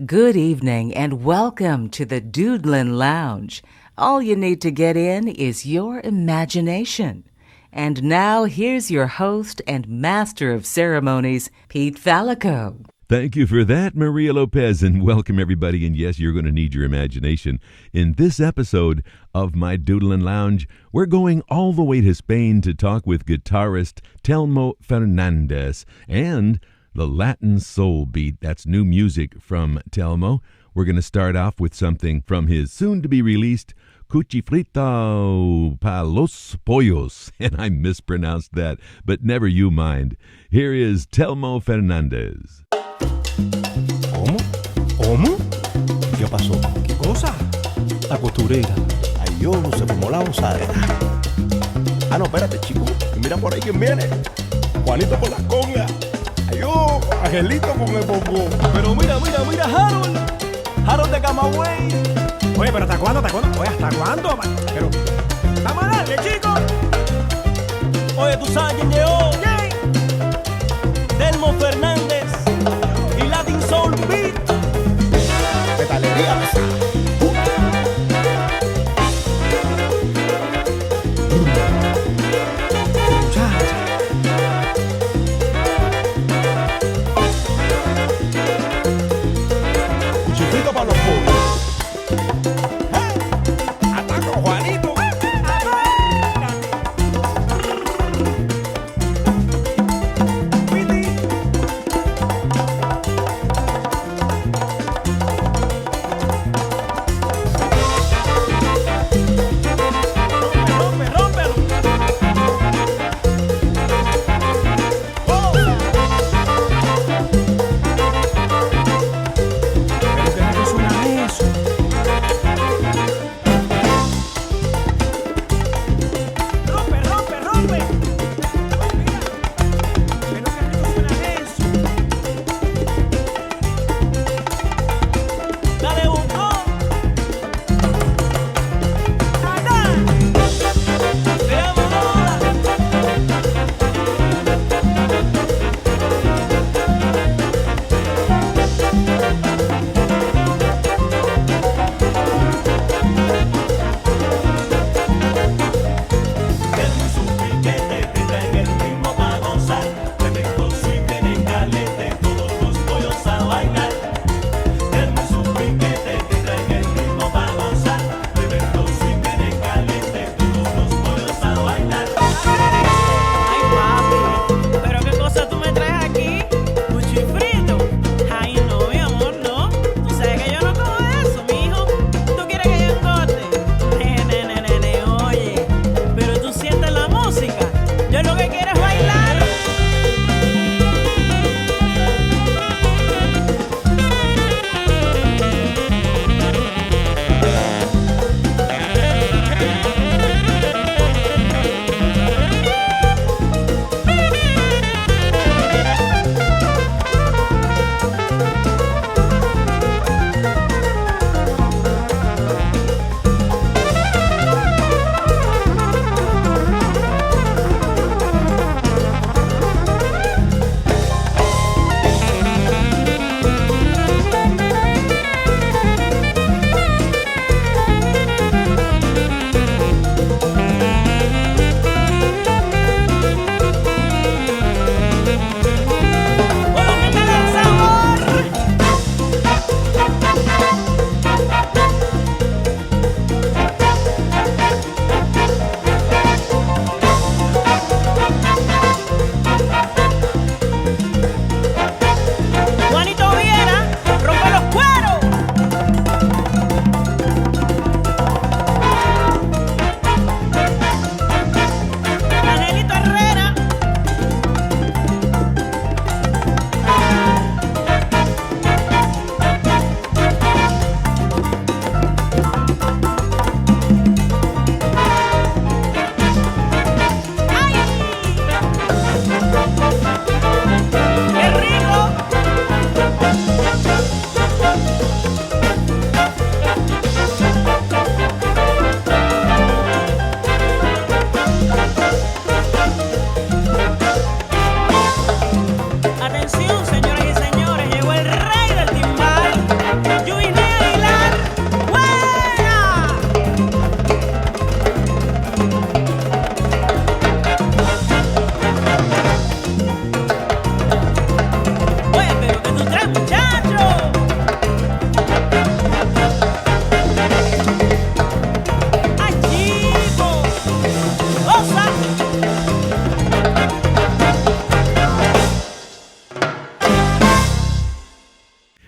Good evening and welcome to the Doodlin Lounge. All you need to get in is your imagination. And now here's your host and master of ceremonies, Pete Fallico. Thank you for that, Maria Lopez, and welcome everybody. And yes, you're going to need your imagination. In this episode of my Doodlin Lounge, we're going all the way to Spain to talk with guitarist Telmo Fernandez and the Latin soul beat. That's new music from Telmo. We're going to start off with something from his soon-to-be-released Cuchifrito Pollos, and I mispronounced that, but never you mind. Here is Telmo Fernandez. ¿Cómo? ¿Qué pasó? ¿Qué cosa? La costurera. Ay, yo no se formó la gozadera. Ah, no, espérate, chico. Mira por ahí quién viene. Juanito con la conga. Ay, yo, Angelito con el bongo. Pero mira, Harold. Harold de Camagüey. Oye, pero ¿hasta cuándo? Oye, ¿hasta cuándo? Pero, vamos a darle, chicos. Oye, ¿tú sabes quién llegó? Telmo Fernandez y Latin Soul Beat. Metalería pesada. Cuchifrito para los pollos. Ataco, Juanito.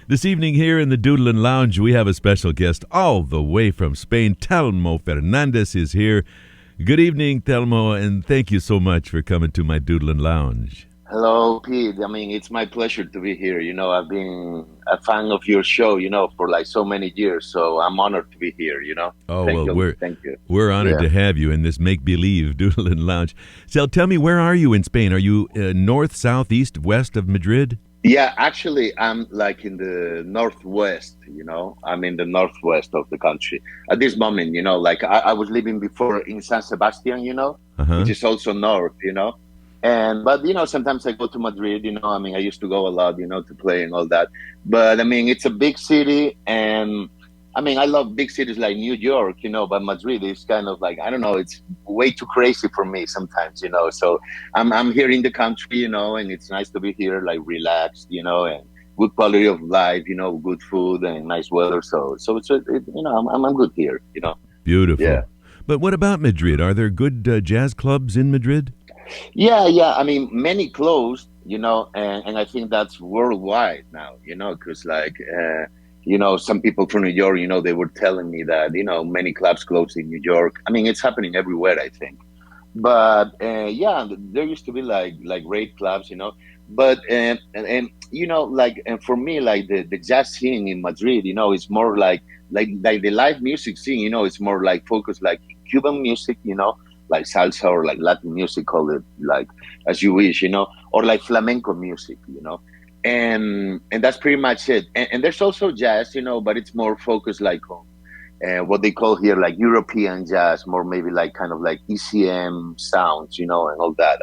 This evening here in the Doodlin Lounge, we have a special guest all the way from Spain. Telmo Fernandez is here. Good evening, Telmo, and thank you so much for coming to my Doodlin Lounge. Hello, Pete. I mean, it's my pleasure to be here. I've been a fan of your show, for like so many years. So I'm honored to be here, Oh, Thank you. We're honored to have you in this make-believe Doodlin Lounge. So tell me, where are you in Spain? Are you north, south, east, west of Madrid? Yeah, actually, I'm like in the northwest, I'm in the northwest of the country. At this moment, like I was living before in San Sebastian, which is also north, But sometimes I go to Madrid, I used to go a lot, to play and all that. But it's a big city, and I love big cities like New York, but Madrid is kind of like, I don't know, it's way too crazy for me sometimes, So I'm here in the country, and it's nice to be here, like relaxed, and good quality of life, good food and nice weather. So it's I'm good here, Beautiful. Yeah. But what about Madrid? Are there good jazz clubs in Madrid? Yeah. Many closed, and I think that's worldwide now, because some people from New York, they were telling me that, many clubs closed in New York. It's happening everywhere, I think. But there used to be like great clubs, But and for me, like the jazz scene in Madrid, it's more like the live music scene, it's more like focused like Cuban music, like salsa or like Latin music, call it like as you wish, or like flamenco music, and that's pretty much it. And there's also jazz, but it's more focused like on what they call here like European jazz, more maybe like kind of like ECM sounds, and all that.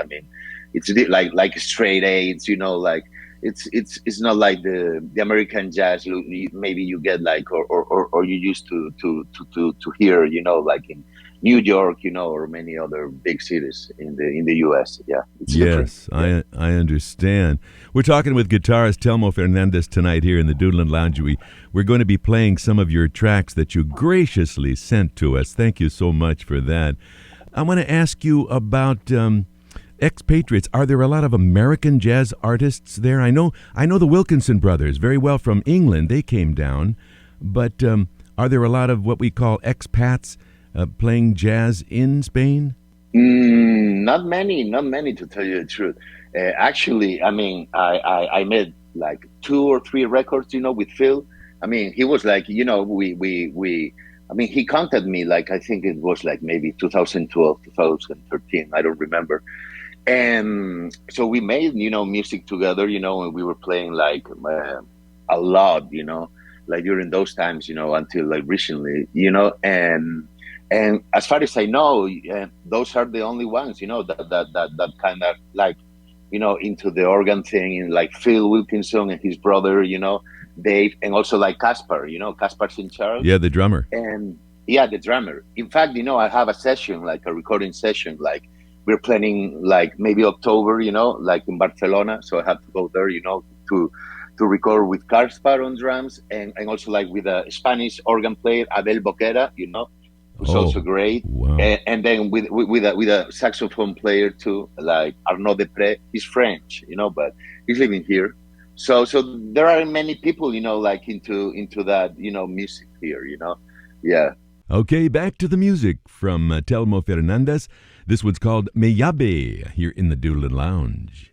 It's like straight eights, like it's not like the American jazz maybe you get like or you used to hear, like in New York, or many other big cities in the U.S. Yeah. Yes, I understand. We're talking with guitarist Telmo Fernandez tonight here in the Doodlin Lounge. We're going to be playing some of your tracks that you graciously sent to us. Thank you so much for that. I want to ask you about expatriates. Are there a lot of American jazz artists there? I know the Wilkinson brothers very well from England. They came down. But are there a lot of what we call expats playing jazz in Spain? Not many, to tell you the truth. Actually, I made like 2 or 3 records, with Phil. He was like, he contacted me like, I think it was like maybe 2012, 2013, I don't remember. And so we made, music together, and we were playing like a lot, like during those times, until like recently, and as far as I know, those are the only ones, that kind of like, into the organ thing, and like Phil Wilkinson and his brother, Dave, and also like Caspar, Caspar St. Yeah, the drummer. And yeah, the drummer. In fact, I have a session, like a recording session, like we're planning like maybe October, like in Barcelona. So I have to go there, to record with Caspar on drums, and also like with a Spanish organ player, Abel Boquera, who's also great. Wow. And then with a saxophone player too, like Arnaud Depré. He's French, but he's living here. So there are many people, like into that, music here, Yeah. Okay, back to the music from Telmo Fernandez. This one's called Mayabe here in the Doodlin Lounge.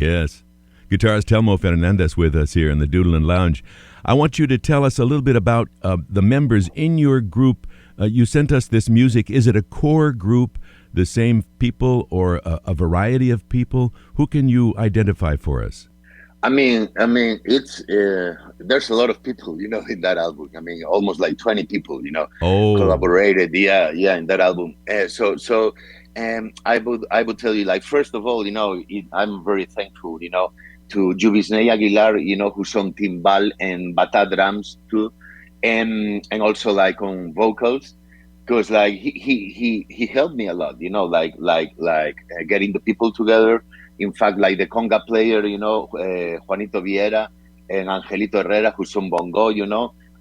Yes. Guitarist Telmo Fernandez with us here in the Doodlin Lounge. I want you to tell us a little bit about the members in your group. You sent us this music. Is it a core group, the same people, or a variety of people? Who can you identify for us? I mean, it's there's a lot of people, in that album. I mean, almost like 20 people, collaborated. Yeah, in that album. I would tell you, like, first of all, I'm very thankful, to Juvisney Aguilar, who's on timbal and bata drums too, and also like on vocals, because like he helped me a lot, getting the people together. In fact, like the conga player, Juanito Vieira and Angelito Herrera, who's on bongo,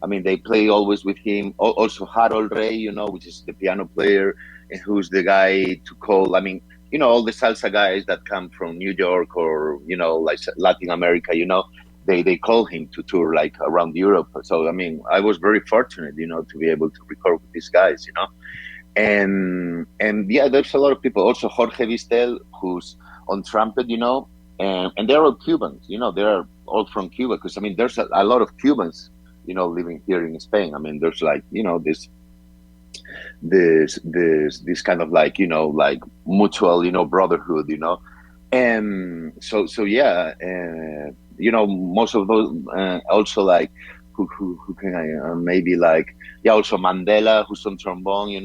I mean, they play always with him. Also Harold Rey, which is the piano player, and who's the guy to call. I mean, all the salsa guys that come from New York or, like Latin America, they call him to tour like around Europe. So, I mean, I was very fortunate, to be able to record with these guys, and yeah, there's a lot of people. Also Jorge Vistel, who's on trumpet, and they're all Cubans, they're all from Cuba. Because, I mean, there's a lot of Cubans, living here in Spain. I mean, there's like, this kind of like, like mutual, brotherhood, and so yeah, most of those also like who can I maybe like, yeah, also Mandela, who's on trombone,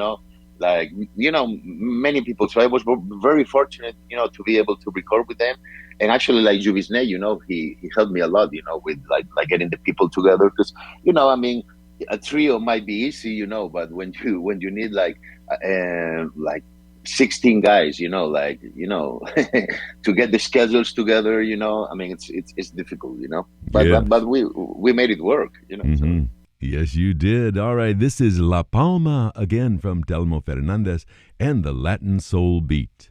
like, many people. So I was very fortunate, to be able to record with them. And actually, like Juvisne, he helped me a lot, with like getting the people together. Because, I mean, a trio might be easy, but when you need like 16 guys, to get the schedules together, I mean, it's difficult, but Yeah. but we made it work, Mm-hmm. So. Yes, you did. All right, this is La Palma again from Telmo Fernandez and the Latin Soul Beat.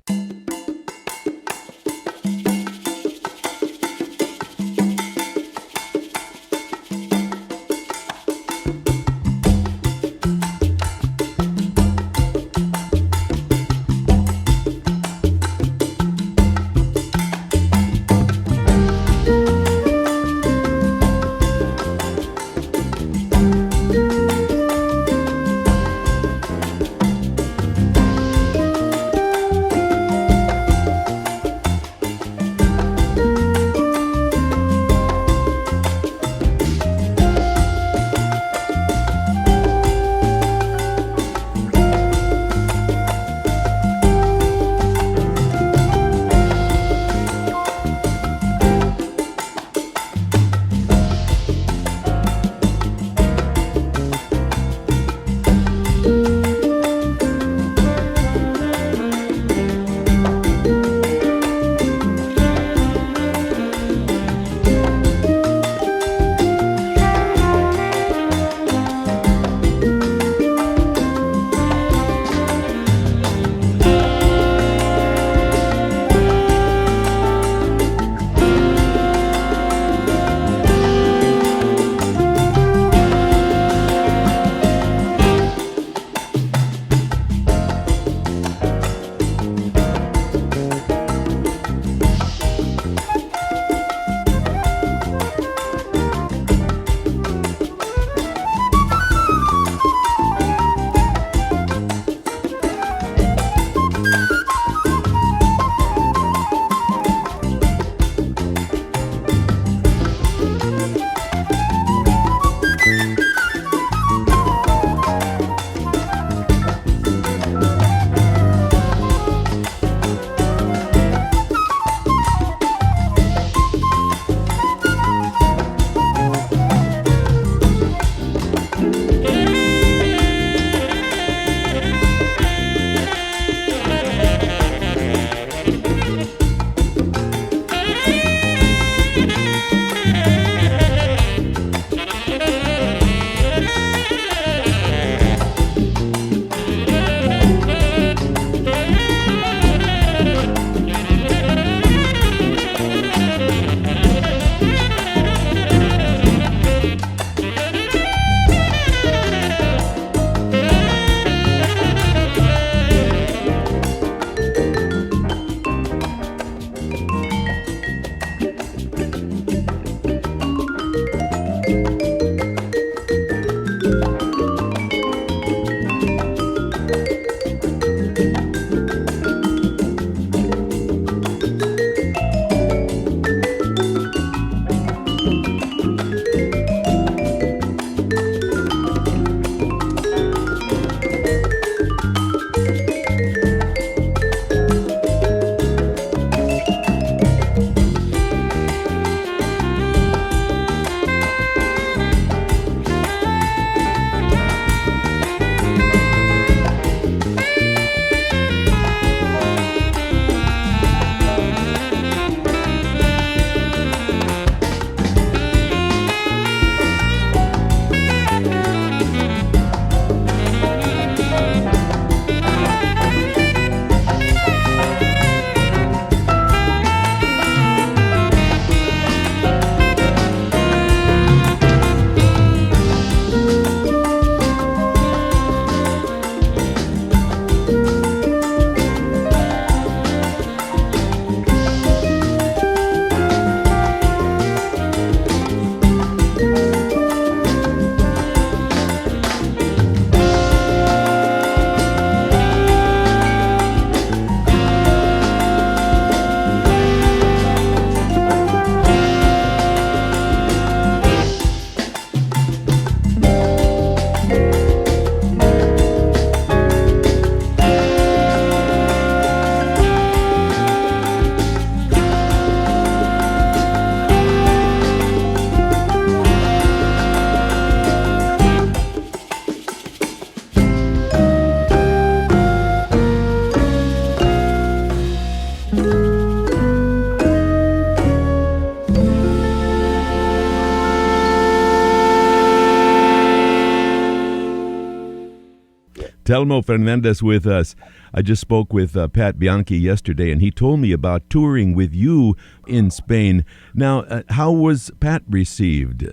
Telmo Fernandez with us. I just spoke with Pat Bianchi yesterday, and he told me about touring with you in Spain. Now, how was Pat received?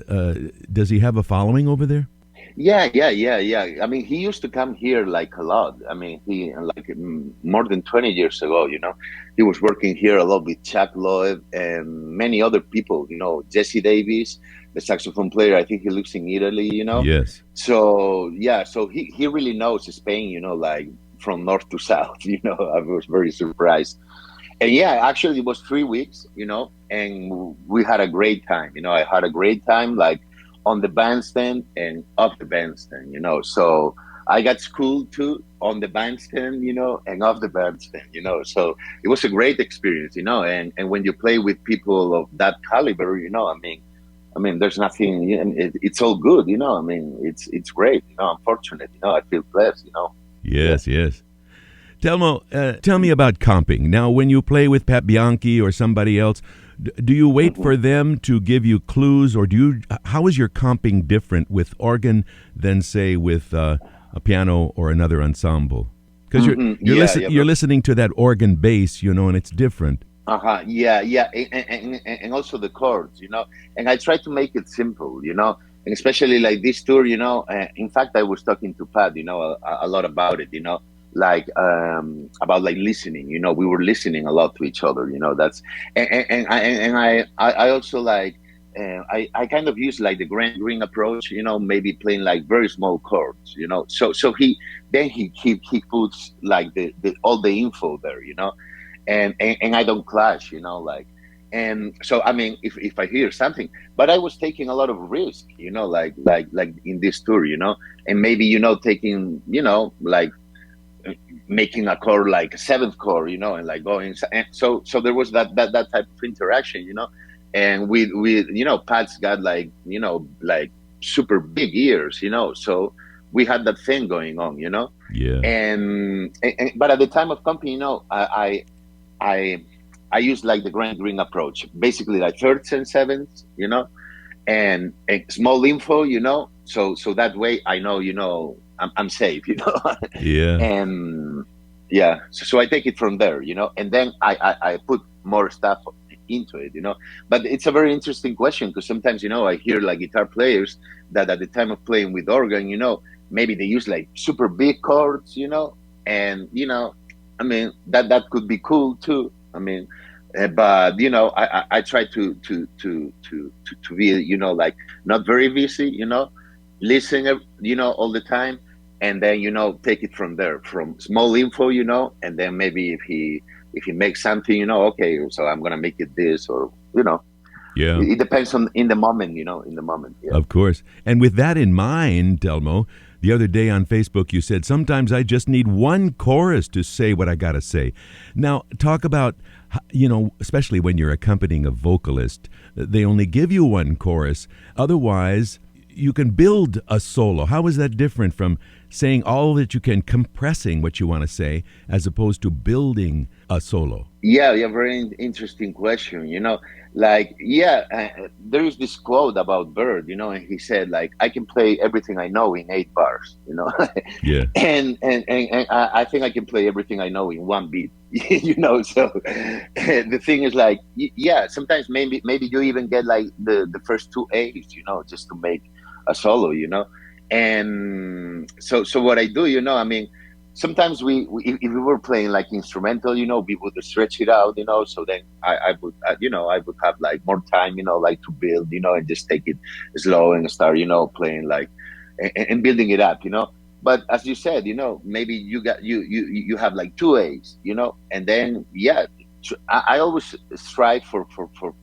Does he have a following over there? Yeah. I mean, he used to come here like a lot. I mean, he more than 20 years ago, he was working here a lot with Chuck Loeb and many other people, Jesse Davis, the saxophone player. I think he lives in Italy. Yes. So, yeah, so he really knows Spain, like from north to south, I was very surprised. And yeah, actually it was 3 weeks, and we had a great time. I had a great time, like, on the bandstand and off the bandstand, So I got schooled too on the bandstand, and off the bandstand, So it was a great experience, And when you play with people of that caliber, I mean, there's nothing. It's all good, I mean, it's great, I'm fortunate, I feel blessed, Yes. Telmo, tell me about comping. Now, when you play with Pat Bianchi or somebody else, do you wait for them to give you clues, or how is your comping different with organ than, say, with a piano or another ensemble? Because you're listening to that organ bass, and it's different. Yeah, and also the chords, and I try to make it simple, and especially like this tour, in fact, I was talking to Pat, a lot about it, like about like listening, we were listening a lot to each other, that's and I also like I kind of use like the grand ring approach, maybe playing like very small chords, so he puts like the all the info there, and I don't clash, like. And so, I mean, if I hear something, but I was taking a lot of risk, like in this tour, and maybe, taking, like making a chord like a seventh chord, and like going. And so there was that type of interaction, and with Pat's got like, like super big ears, so we had that thing going on, Yeah. And but at the time of company, I use like the grand ring approach, basically like thirds and sevenths, and small info, so that way I know, I'm safe, Yeah. And yeah, so I take it from there, and then I put more stuff into it, but it's a very interesting question, because sometimes, I hear like guitar players that at the time of playing with organ, maybe they use like super big chords, and, I mean, that could be cool too. I mean, but I try to be, like not very busy, listen, all the time, and then take it from there, from small info, and then maybe if he makes something, okay, so I'm gonna make it this, or Yeah. it depends on in the moment, Yeah. Of course. And with that in mind, Telmo, the other day on Facebook, you said, sometimes I just need one chorus to say what I got to say. Now, talk about, especially when you're accompanying a vocalist, they only give you one chorus. Otherwise, you can build a solo. How is that different from saying all that you can, compressing what you want to say, as opposed to building a solo? Yeah, very interesting question. There is this quote about Bird, and he said, like, I can play everything I know in 8 bars, Yeah. and I think I can play everything I know in 1 beat, So the thing is, like, sometimes maybe you even get like the first 2 A's, just to make a solo, and so what I do, I mean, sometimes if we were playing like instrumental, we would stretch it out, so then I would have like more time, like to build, and just take it slow and start, playing like and building it up, But as you said, maybe you have like 2 A's, and then I always strive for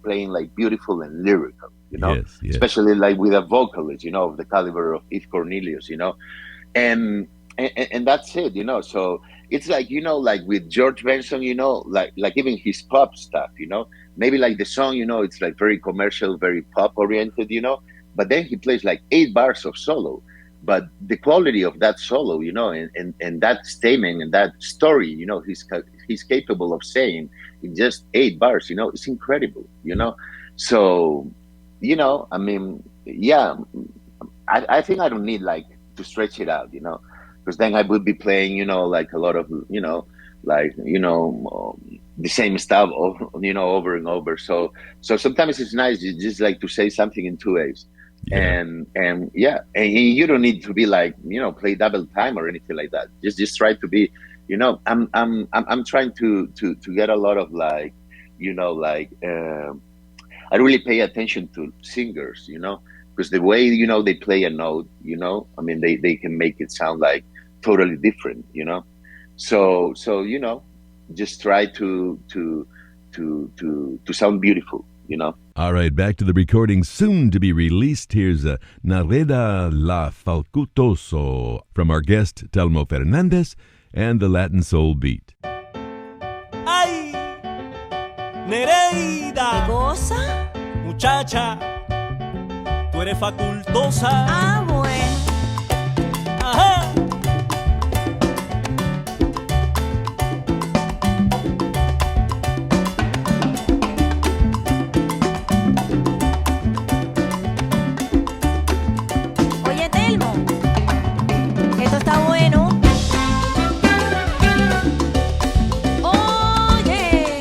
playing like beautiful and lyrical, Yes. especially like with a vocalist, of the caliber of Eve Cornelious, and that's it, So it's like, like with George Benson, like even his pop stuff, maybe like the song, it's like very commercial, very pop oriented, but then he plays like 8 bars of solo. But the quality of that solo, and that statement and that story, he's capable of saying in just 8 bars, it's incredible, So, I mean, I think I don't need like to stretch it out, because then I would be playing, like a lot of, the same stuff, over and over. So sometimes it's nice just like to say something in 2 ways. Yeah. And you don't need to be like, play double time or anything like that. Just try to be, I'm trying to get a lot of like, I really pay attention to singers, because the way, they play a note, they can make it sound like totally different, So, just try to sound beautiful, All right, back to the recording soon to be released. Here's Nereida La Facultosa from our guest Telmo Fernandez and the Latin Soul Beat. ¡Ay! Nereida. ¿Qué cosa? Muchacha, tú eres facultosa. Ah, bueno. Ajá. Oye, Telmo, esto está bueno. Oye,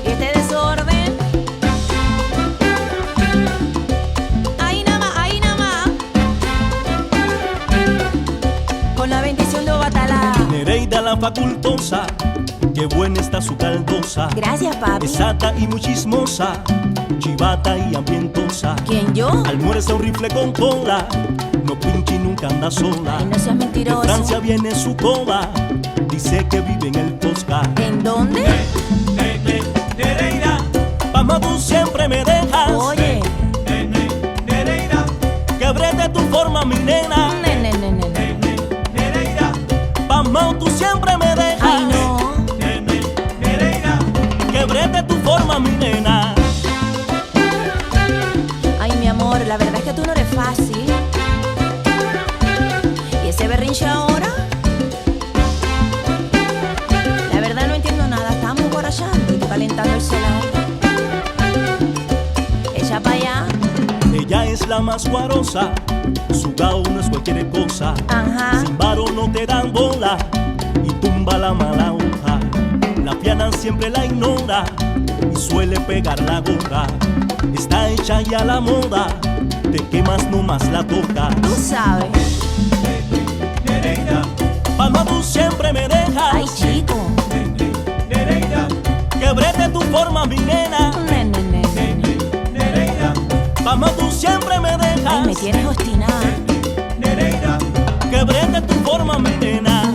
y este desorden. Ahí nada más. Con la bendición de Obatalá. Nereida la facultosa, qué buena está su caldosa. Gracias, papi. Exacta y muy chismosa, chivata y ambientosa. ¿Quién, yo? Almuerza un rifle con cola, no pinche y nunca anda sola. Ay, no seas De mentiroso. Francia viene su cola, dice que vive en el Tosca. ¿En dónde? Nereida, Palma tú siempre me dejas. Oye. Nereida, que brete tu forma mi nena. Nereida, Palma tú siempre me dejas. Ay, no. Nereida, que brete tu forma mi nena. Ay, mi amor, la verdad es que tú no eres fácil. ¿Y ese berrinche ahora? La verdad no entiendo nada. Estamos borrachando y tú calentando el solar. Echa pa' allá. Ella es la más guarosa, su gao no es cualquier cosa. Ajá. Sin varo no te dan bola y tumba la mala hoja. La piana siempre la ignora y suele pegar la gorra. Está hecha ya a la moda, te quemas nomás la toca. Tú sabes. Nereida, Palma tú siempre me dejas. Ay, chico. Nereida, que brete tu forma mi nena. Nereida, Palma tú siempre me dejas. Ay, me tienes obstinada. Nereida, que brete tu forma mi nena.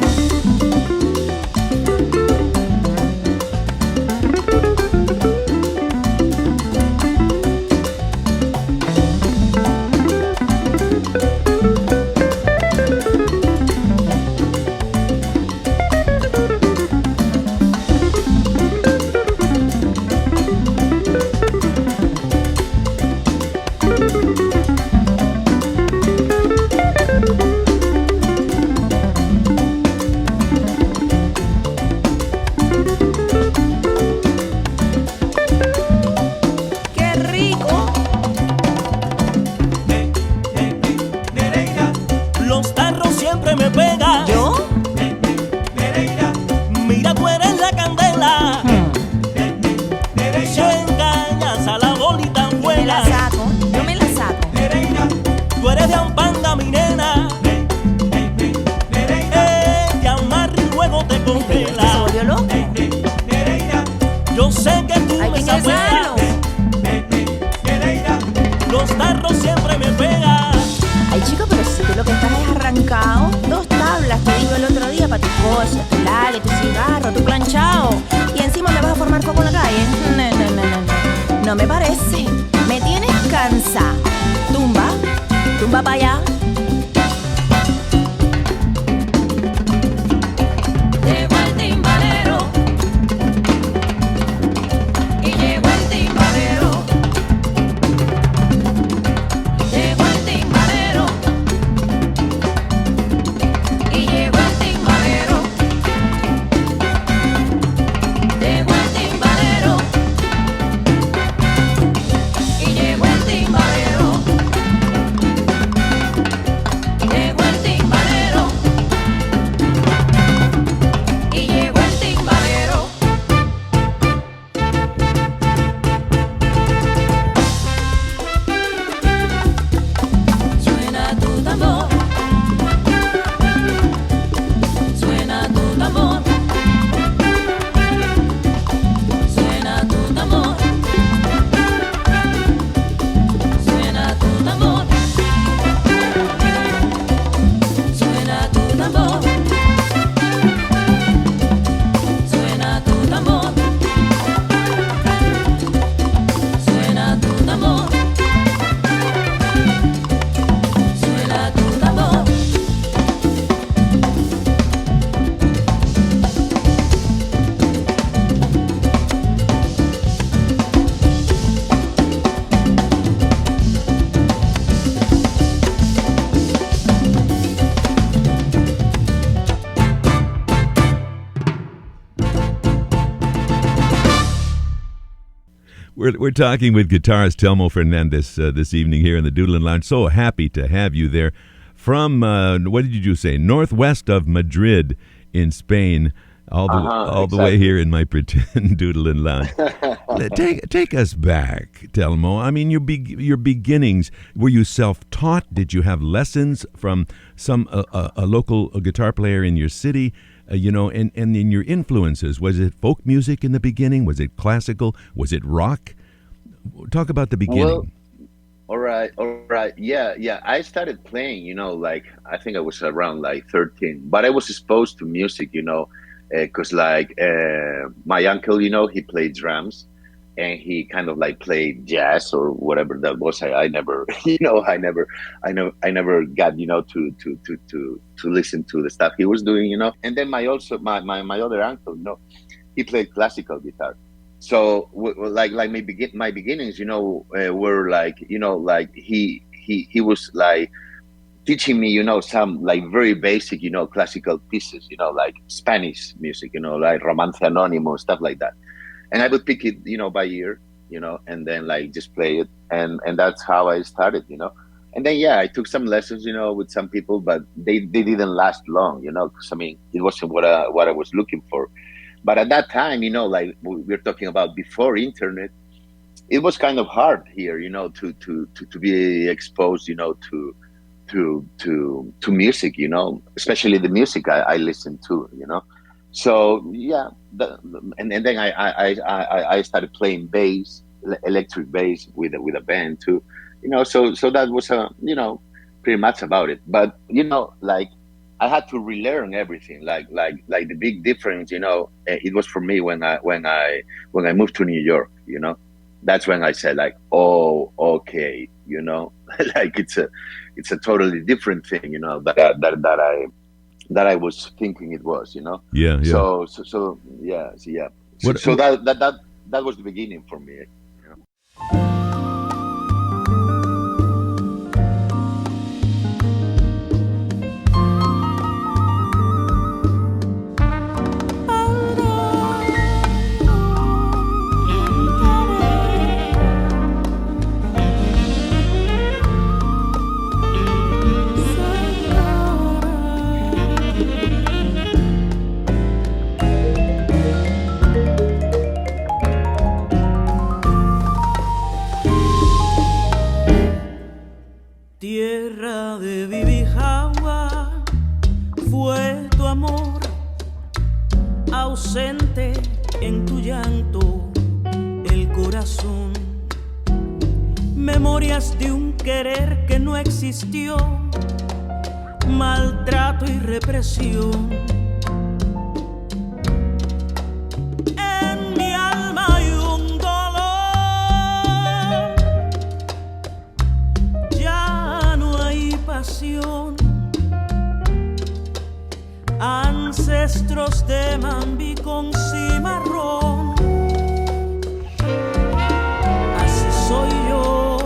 ¡Qué rico! Nereida, los tarros siempre me pegan. ¿Yo? Nereida, mira tú eres la candela. Si engañas a la bolita Me la vuela. saco. Yo me la saco. Nereida, tú eres de Ampanga mi nena. Te amarra y luego te Ay, pero este se congela. volvió loco. Nereida, yo sé que tú Hay me que sapeas. ingresarlo. Nereida, los tarros siempre me pegan. Ay, chico, pero si tú lo que estás es arrancado. 2 tablas te digo el otro día para tus cosas, tu lale, tu cigarro, tu planchado. Y encima me vas a formar foco en la calle. No. No me parece. Me tienes cansa. Tumba para allá. Llegó el timbalero. Y llegó el timbalero. Llegó el timbalero. Y llegó el timbalero. Llegó el timbalero. Y llegó el timbalero. We're talking with guitarist Telmo Fernandez this evening here in the Doodlin Lounge. So happy to have you there from, what did you say, northwest of Madrid in Spain, all the way here in my pretend Doodlin Lounge. Take us back, Telmo. I mean, your beginnings, were you self-taught? Did you have lessons from a local guitar player in your city? And in your influences, was it folk music in the beginning? Was it classical? Was it rock? Talk about the beginning. Well, all right. Yeah. I started playing, like, I think I was around like 13, but I was exposed to music, because my uncle, he played drums, and he kind of like played jazz or whatever that was. I never, I never got, to listen to the stuff he was doing, And then my other uncle, he played classical guitar. So my beginnings, were like, like he was like teaching me, some like very basic, classical pieces, like Spanish music, like Romance Anónimo, stuff like that. And I would pick it, by ear, and then like just play it. And that's how I started, And then, I took some lessons, with some people, but they didn't last long, because it wasn't what I was looking for. But at that time, like we're talking about before internet, it was kind of hard here, to be exposed, to music, especially the music I listened to, So and then I started playing bass, electric bass with a band too, So that was pretty much about it. But like I had to relearn everything. Like the big difference, it was for me when I moved to New York. That's when I said like, oh, okay, like it's a totally different thing, that I was thinking it was, Yeah. So yeah. So that was the beginning for me. Tierra de Bibijagua, fue tu amor, ausente en tu llanto el corazón. Memorias de un querer que no existió, maltrato y represión. En mi alma hay un dolor, ya no hay pasión. Ancestros de Mambí con cimarrón, así soy yo.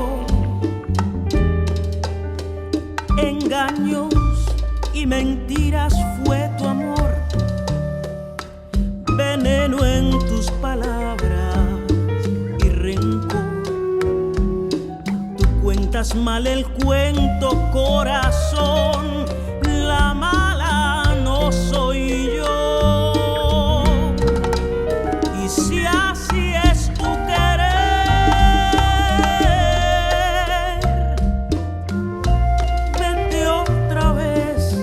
Engaños y mentiras fue tu amor, veneno en tus palabras y rencor. Tú cuentas mal el cuento, corazón, la mala no soy yo. Y si así es tu querer, vete otra vez.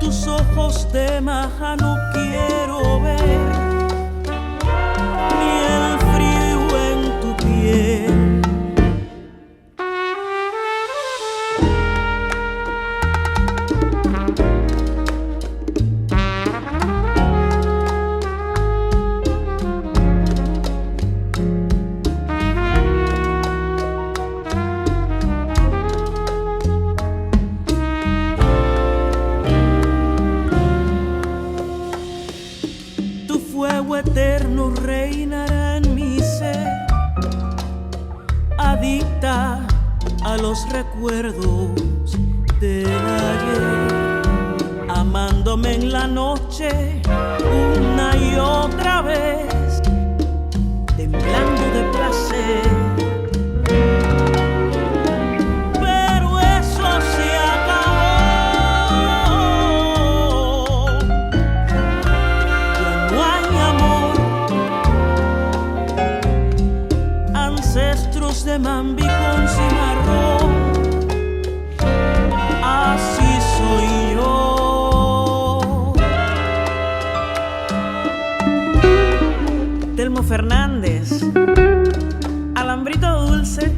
Tus ojos de maja no quiero ver, ni el frío en tu piel. Tu fuego eterno reinará en mi ser, adicta a los recuerdos del ayer, amándome en la noche una y otra vez, placer. Pero eso se acabó. Ya no hay amor. Ancestros de Mambi con cimarrón. Así soy yo. Telmo Fernandez, alambrito dulce.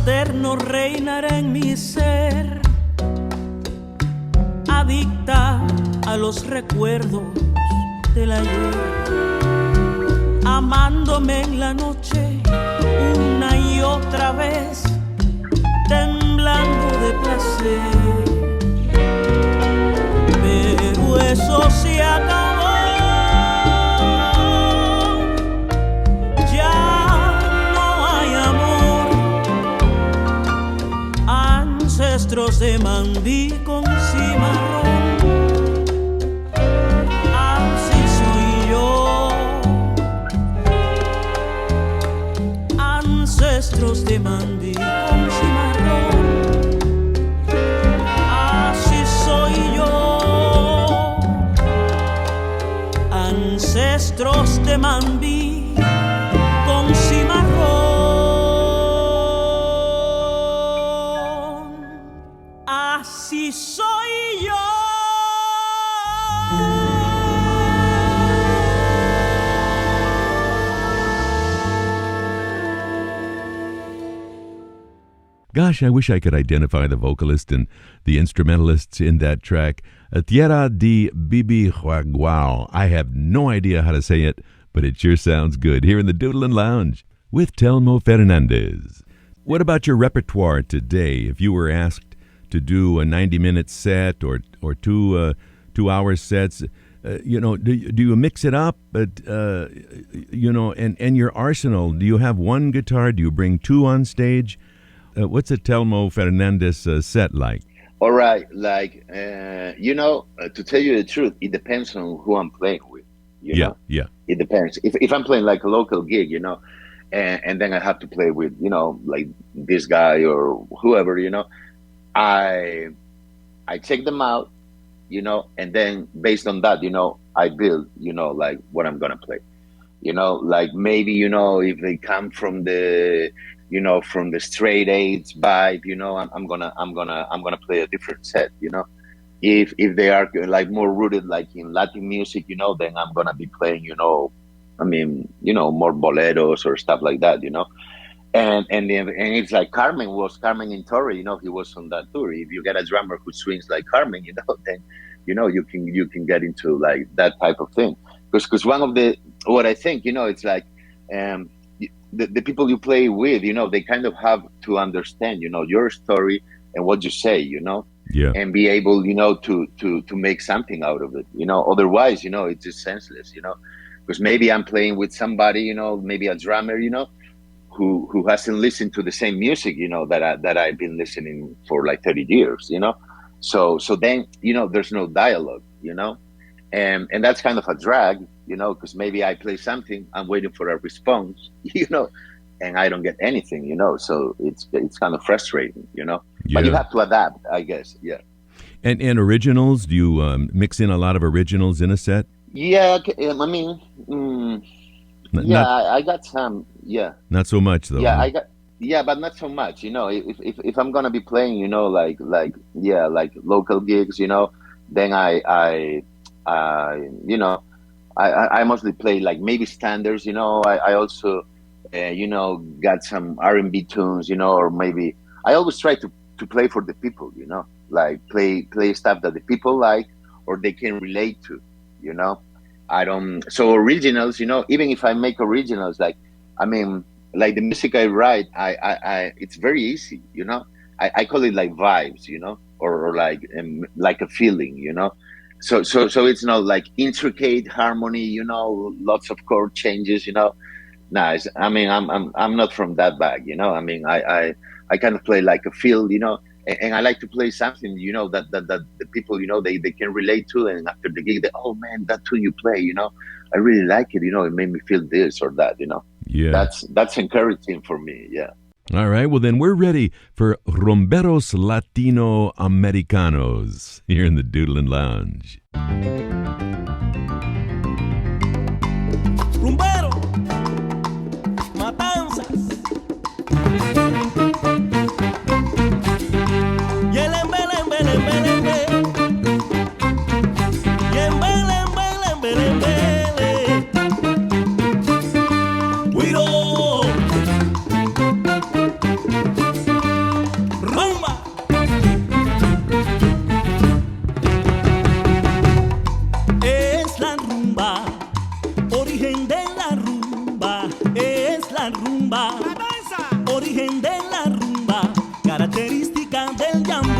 Eterno reinará en mi ser, adicta a los recuerdos del ayer, amándome en la noche una y otra vez, temblando de placer. Pero eso se acabó. Ancestros de Mandí con cimarrón, así soy yo. Ancestros de Mandí con cimarrón, así soy yo. Ancestros de Mandí con cimarrón. Así soy yo. Gosh, I wish I could identify the vocalist and the instrumentalists in that track. Tierra de Bibijagua. I have no idea how to say it, but it sure sounds good here in the Doodlin Lounge with Telmo Fernandez. What about your repertoire today? If you were asked to do a 90-minute set or two 2-hour sets, do you mix it up? But and your arsenal, do you have one guitar? Do you bring two on stage? What's a Telmo Fernandez set like? All right, to tell you the truth, it depends on who I'm playing with. You know? It depends. If I'm playing like a local gig, and then I have to play with, like this guy or whoever, I check them out, and then based on that, I build, like what I'm gonna play, like maybe, if they come from the, from the straight eights vibe, I'm gonna play a different set, If they are like more rooted like in Latin music, then I'm gonna be playing, more boleros or stuff like that, And it's like Carmen Intorre, he was on that tour. If you get a drummer who swings like Carmen, then you can get into like that type of thing. Because one of what I think, it's like the people you play with, they kind of have to understand, your story and what you say, Yeah. and be able, to make something out of it, otherwise, it's just senseless, because maybe I'm playing with somebody, maybe a drummer, who hasn't listened to the same music, that I've been listening for like 30 years, so then, there's no dialogue, and that's kind of a drag, because maybe I play something, I'm waiting for a response, and I don't get anything, so it's kind of frustrating, but you have to adapt, I guess. Yeah. And originals, do you mix in a lot of originals in a set? Yeah, I mean, I got some. Yeah. Not so much though. Yeah, huh? but not so much. If I'm gonna be playing, like local gigs, then I mostly play like maybe standards. I also got some R&B tunes. Or maybe I always try to play for the people. Like play stuff that the people like or they can relate to. I don't. So originals, even if I make originals, like the music I write, I it's very easy, I call it like vibes, or like a feeling, so it's not like intricate harmony, lots of chord changes, Nice. I'm not from that bag, I kind of play like a feel, and I like to play something, that the people, they can relate to, and after the gig, oh man, that tune you play, I really like it, it made me feel this or that, Yeah. That's encouraging for me. Yeah. All right. Well, then we're ready for Rumberos Latino Americanos here in the Doodlin Lounge. Rumbero, matanzas. Y el embele, embele, embele, embele. Y embele, embele, embele, embele. Guiro. Rumba. Es la rumba, origen de la rumba. Es la rumba, origen de la rumba, característica del yambú.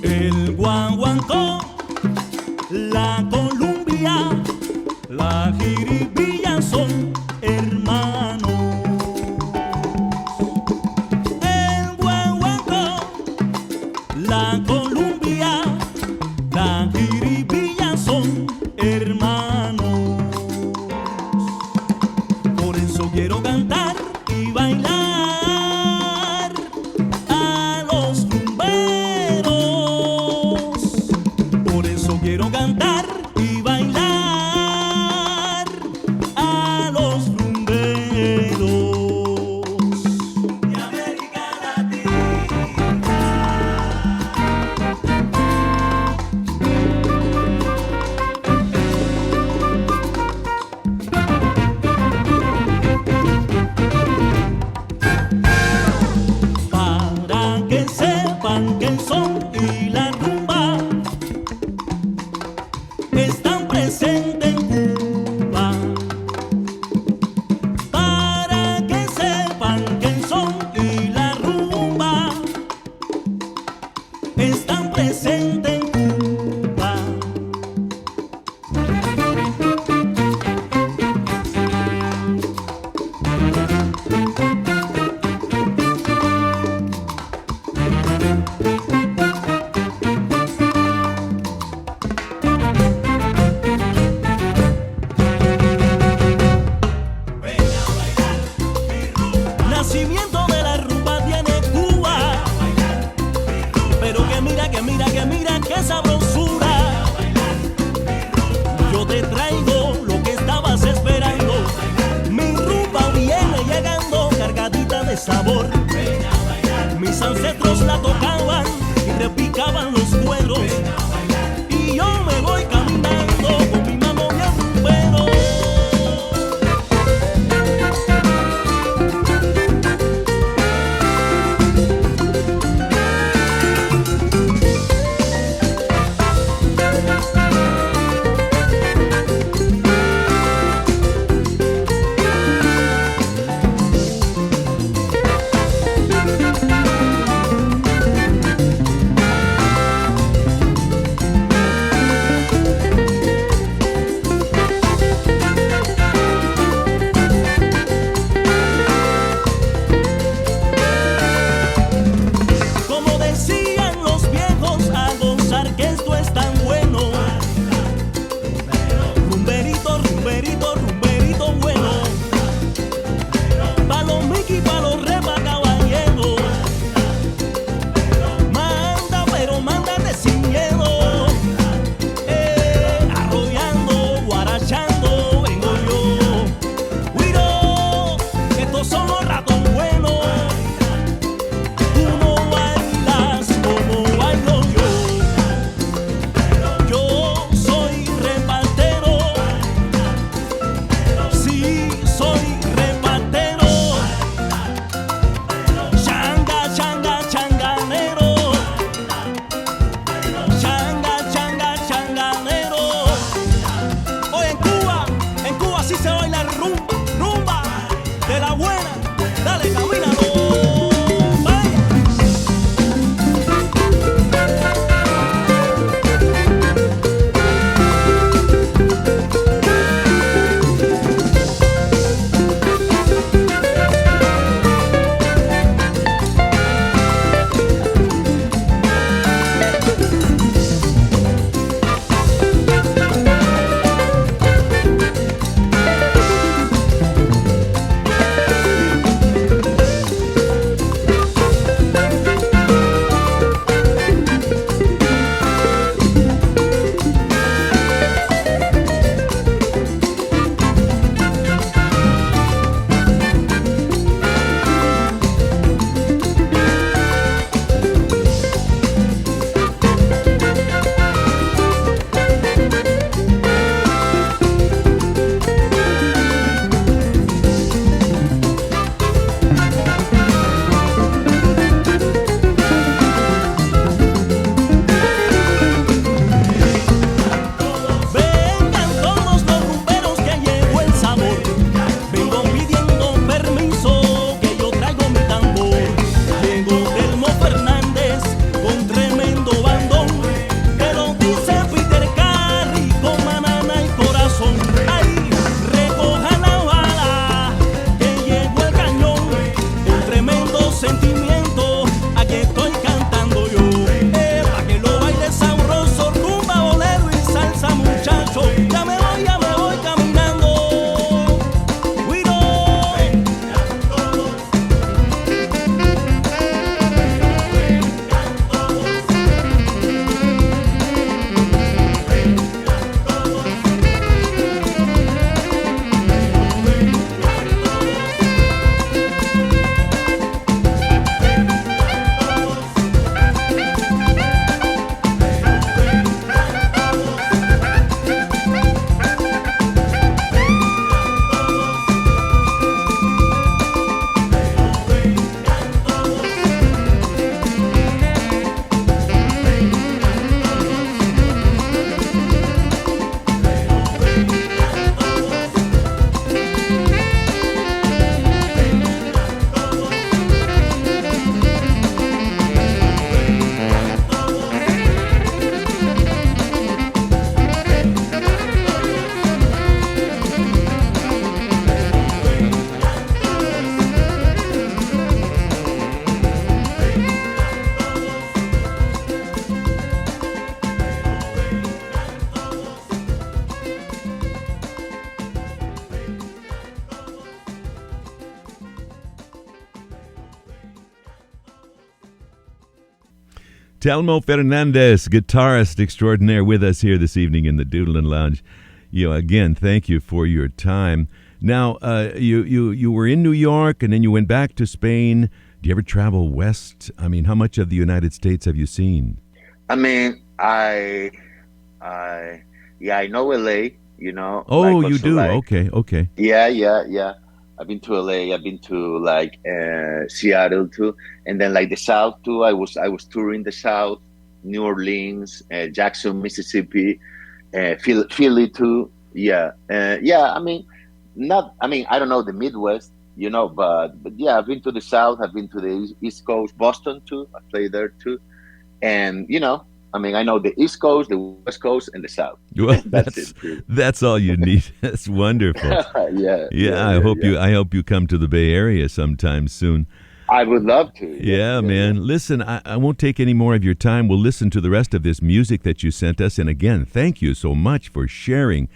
El guaguancó, la columbia, la jiribilla son hermanos. El guaguancó, la columbia, la jiribilla son hermanos. Por eso quiero cantar y bailar a los rumberos. Por eso quiero cantar y bailar a los rumberos de América Latina. Para que sepan que el son y la rumba están presentes en Cuba. Para que sepan que el son y la rumba están presentes en Cuba. Nacimiento de la rumba tiene Cuba, pero que mira, qué sabrosura. Yo te traigo lo que estabas esperando. Mi rumba viene llegando cargadita de sabor. Mis ancestros la tocaban y repicaban los cueros. Y yo me voy caminando con mi mano bien rumbero. Telmo Fernandez, guitarist extraordinaire, with us here this evening in the Doodlin Lounge. Again, thank you for your time. Now, you were in New York and then you went back to Spain. Do you ever travel west? I mean, how much of the United States have you seen? I mean, I know LA, Oh, like you do? like, Okay. Yeah. I've been to LA. I've been to like Seattle too, and then like the South too. I was touring the South, New Orleans, Jackson, Mississippi, Philly too. Yeah. I mean, I don't know the Midwest, but yeah, I've been to the South. I've been to the East Coast, Boston too. I played there too, and I know the East Coast, the West Coast, and the South. Well, that's it. That's all you need. That's wonderful. Yeah. I hope you come to the Bay Area sometime soon. I would love to. Yeah, man. Yeah. Listen, I won't take any more of your time. We'll listen to the rest of this music that you sent us. And again, thank you so much for sharing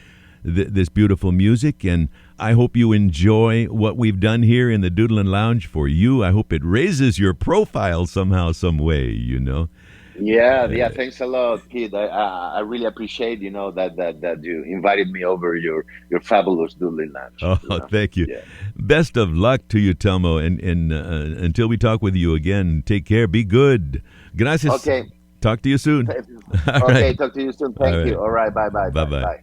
this beautiful music. And I hope you enjoy what we've done here in the Doodlin Lounge for you. I hope it raises your profile somehow, some way, Yeah. Thanks a lot, Pete. I really appreciate, that you invited me over your fabulous Doodlin Lounge. Oh, thank you. Yeah. Best of luck to you, Telmo. And until we talk with you again, take care. Be good. Gracias. Okay. Talk to you soon. Okay. Right. Talk to you soon. Thank you. All right. Bye. Bye.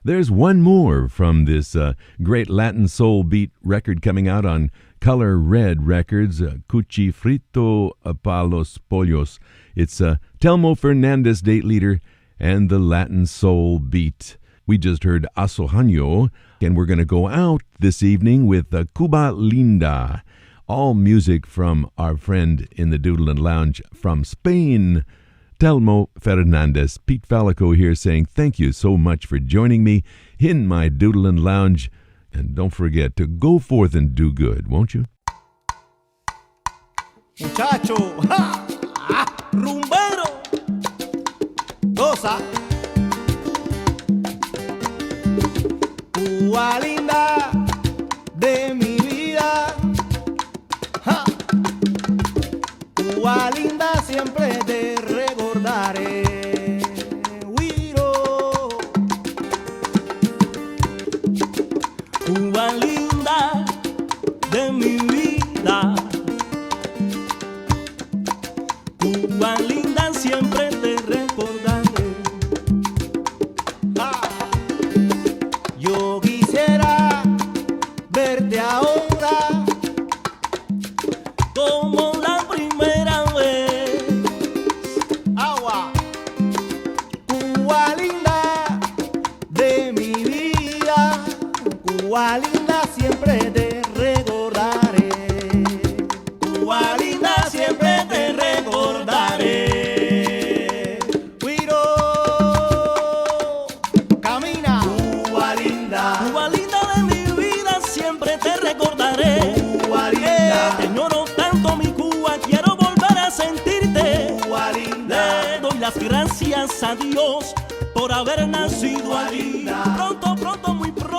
There's one more from this great Latin soul beat record coming out on Color Red Records, Cuchifrito Pollos. It's Telmo Fernandez, date leader, and the Latin soul beat. We just heard Asojaño, and we're going to go out this evening with Cuba Linda. All music from our friend in the Doodlin Lounge from Spain, Telmo Fernandez. Pete Fallico here saying thank you so much for joining me in my Doodlin Lounge. And don't forget to go forth and do good, won't you? Muchacho, ¡ja! ¡Ah! Rumbero, goza. Cuba linda de mi vida, ¡ja! Cuba linda siempre te recordaré. Huiro. Cuba linda de mi vida, Cuba linda siempre te recordaré. Ah. Yo quisiera verte ahora como la primera vez. Agua. Cuba linda de mi vida, Cuba linda siempre te recordaré. Cuba linda siempre te recordaré. gracias a Dios por haber nacido allí. Pronto, pronto, muy pronto